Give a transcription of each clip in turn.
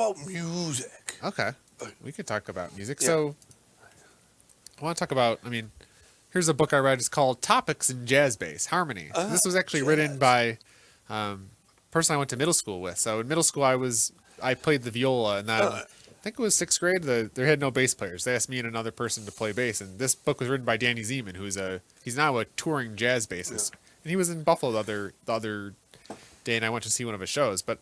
about music? Okay, we could talk about music. Yeah. So I want to talk about. I mean, here's a book I read. It's called "Topics in Jazz Bass Harmony." This was actually written by a person I went to middle school with. So in middle school, I played the viola, and then I think it was sixth grade. They had no bass players. They asked me and another person to play bass, and this book was written by Danny Zeman, he's now a touring jazz bassist, and he was in Buffalo the other day, and I went to see one of his shows. But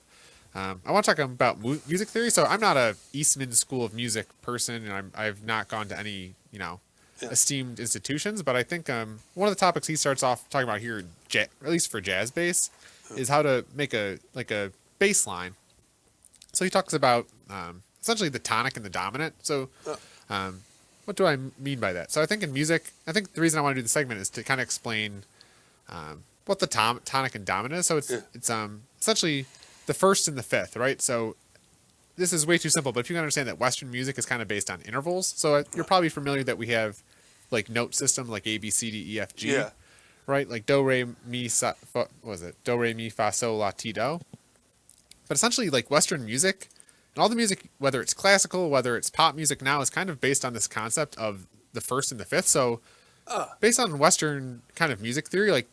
I want to talk about music theory. So I'm not a Eastman School of Music person, and I've not gone to any esteemed institutions. But I think one of the topics he starts off talking about here, at least for jazz bass, is how to make a bass line. So he talks about essentially the tonic and the dominant. So what do I mean by that? So I think in music, the reason I want to do the segment is to kind of explain what the tonic and dominant is. So it's essentially the first and the fifth, right? So this is way too simple, but if you can understand that Western music is kind of based on intervals. So you're probably familiar that we have like note system like A, B, C, D, E, F, G, right? Like do, re, mi, fa, what was it? Do, re, mi, fa, sol, la, ti, do. But essentially like Western music and all the music, whether it's classical, whether it's pop music now, is kind of based on this concept of the first and the fifth. So based on Western kind of music theory, like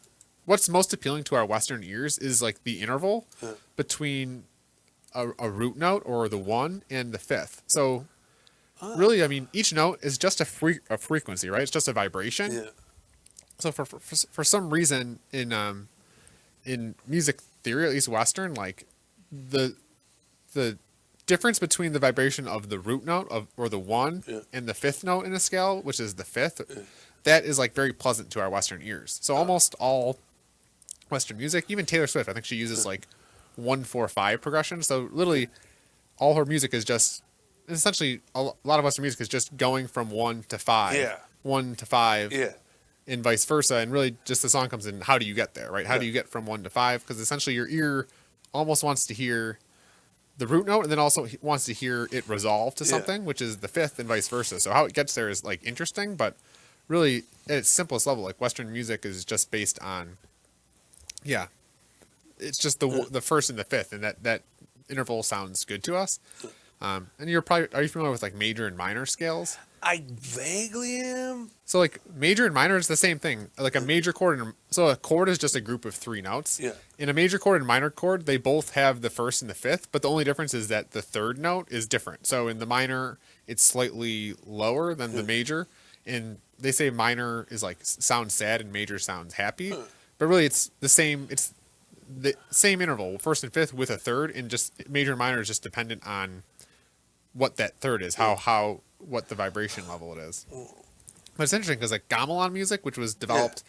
what's most appealing to our Western ears is like the interval between a root note or the one and the fifth. So really, I mean, each note is just a frequency, right? It's just a vibration. Yeah. So for some reason in music theory, at least Western, like the difference between the vibration of the root note or the one and the fifth note in a scale, which is the fifth, that is like very pleasant to our Western ears. So almost all Western music, even Taylor Swift, I think she uses like 1-4-5 progression. So literally all her music is just essentially a lot of Western music is just going from 1 to 5, 1 to 5, and vice versa. And really just the song comes in, how do you get there, right? How do you get from 1 to 5? Because essentially your ear almost wants to hear the root note and then also wants to hear it resolve to something, which is the fifth, and vice versa. So how it gets there is like interesting, but really at its simplest level, like Western music is just based on, it's just the first and the fifth, and that interval sounds good to us. And are you familiar with like major and minor scales? I vaguely am. So like major and minor is the same thing. Like a major chord so a chord is just a group of 3 notes. Yeah. In a major chord and minor chord, they both have the first and the fifth, but the only difference is that the third note is different. So in the minor, it's slightly lower than the major, and they say minor is like sounds sad and major sounds happy, but really it's the same. It's the same interval, first and fifth, with a third, and just major and minor is just dependent on what that third is, what the vibration level it is. But it's interesting because like gamelan music, which was developed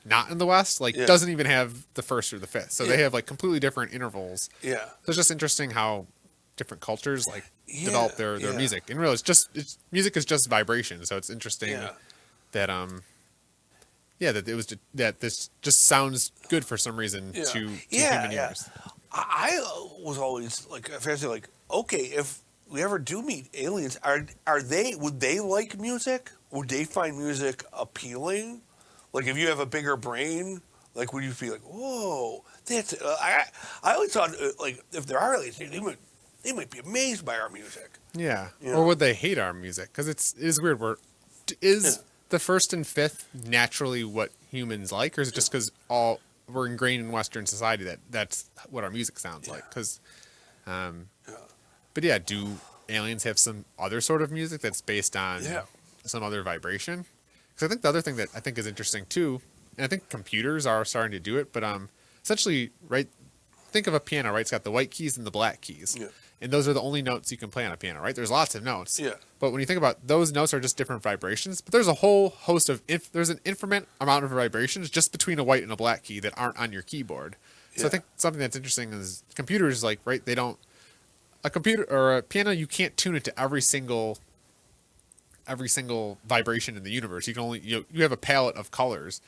not in the West, like doesn't even have the first or the fifth. So they have like completely different intervals. Yeah. So it's just interesting how different cultures like develop their music. And really music is just vibration. So it's interesting that that this just sounds good for some reason to human ears. I was always like, okay, if we ever do meet aliens, would they like music? Would they find music appealing? Like if you have a bigger brain, like would you be like, whoa, that's I always thought like if there are aliens, they might be amazed by our music. Yeah. Or would they hate our music? Because it is weird. The first and fifth naturally what humans like, or is it just because we're ingrained in Western society that's what our music sounds like? Because, but do aliens have some other sort of music that's based on some other vibration? Because I think the other thing that I think is interesting too, and I think computers are starting to do it, but essentially, right? Think of a piano, right? It's got the white keys and the black keys. Yeah. And those are the only notes you can play on a piano, right? There's lots of notes. Yeah. But when you think about those notes are just different vibrations, but there's a whole host of there's an infinite amount of vibrations just between a white and a black key that aren't on your keyboard. So I think something that's interesting is computers, like, right, a computer or a piano, you can't tune it to every single vibration in the universe. You can only you have a palette of colors.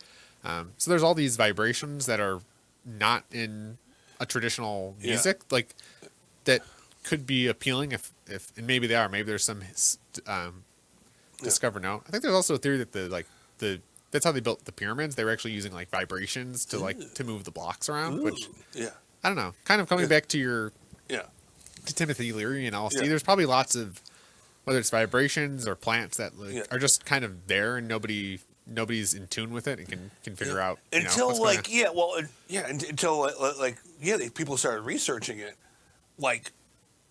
So there's all these vibrations that are not in a traditional music, like that could be appealing if and maybe they are. Maybe there's some discovered now. I think there's also a theory that that's how they built the pyramids. They were actually using like vibrations to move the blocks around, which I don't know. Kind of coming back to your Timothy Leary and LSD. Yeah. There's probably lots of, whether it's vibrations or plants that are just kind of there and nobody's in tune with it and can figure out until what's until people started researching it, like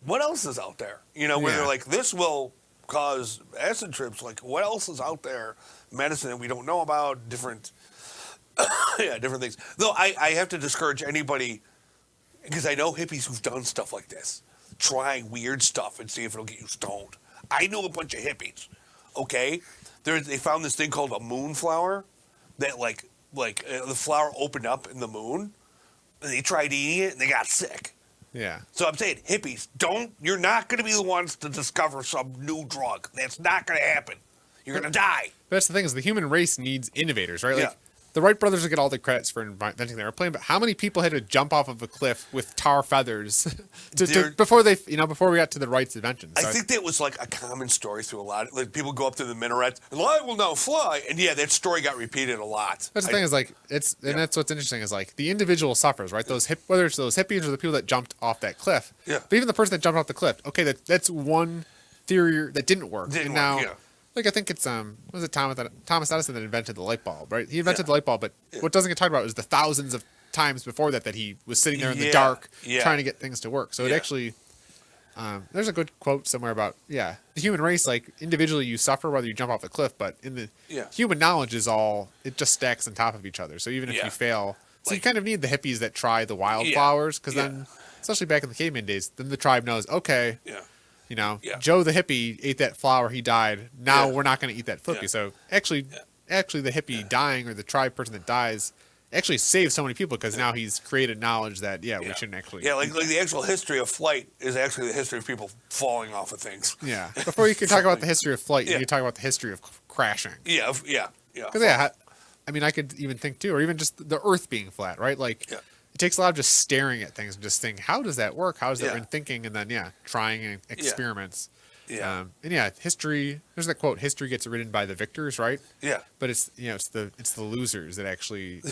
what else is out there, where they're like, this will cause acid trips, like what else is out there, medicine that we don't know about, different different things. Though I have to discourage anybody, because I know hippies who've done stuff like this, trying weird stuff and see if it'll get you stoned. I know a bunch of hippies, okay? They found this thing called a moonflower that, the flower opened up in the moon, and they tried eating it, and they got sick. Yeah. So I'm saying, hippies, you're not going to be the ones to discover some new drug. That's not going to happen. You're going to die. But that's the thing, is the human race needs innovators, right? Yeah. Like, the Wright brothers will get all the credits for inventing the airplane, but how many people had to jump off of a cliff with tar feathers before we got to the Wright's invention? So I think that was like a common story through a lot. Like people go up to the minarets, and I will now fly, and that story got repeated a lot. That's the thing, is like that's what's interesting, is like the individual suffers, right? Whether it's those hippies or the people that jumped off that cliff. Yeah. But even the person that jumped off the cliff, okay, that's one theory that didn't work. Like, I think it's was it Thomas Edison that invented the light bulb, right? He invented the light bulb, but what doesn't get talked about is the thousands of times before that he was sitting there in the dark trying to get things to work. So it actually, there's a good quote somewhere about the human race, like individually you suffer whether you jump off a cliff, but in the human knowledge it just stacks on top of each other. So even if you fail, so you kind of need the hippies that try the wildflowers, because then, especially back in the caveman days, then the tribe knows, okay. Joe the hippie ate that flower, he died. Now we're not going to eat that flippy. So actually the hippie dying, or the tribe person that dies, actually saves so many people, because now he's created knowledge that we shouldn't actually. Yeah, like the actual history of flight is actually the history of people falling off of things. Yeah. Before you can talk about the history of flight, you can talk about the history of crashing. Yeah. Because I mean, I could even think too, or even just the Earth being flat, right? Like. It takes a lot of just staring at things and just thinking, how does that work? How is that? And thinking, and then trying experiments. And history. There's that quote: "History gets written by the victors," right? Yeah. But it's it's the losers that actually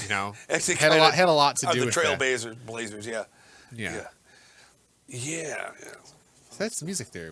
actually had a lot to do the with that. Trailblazers. Yeah. So that's music theory.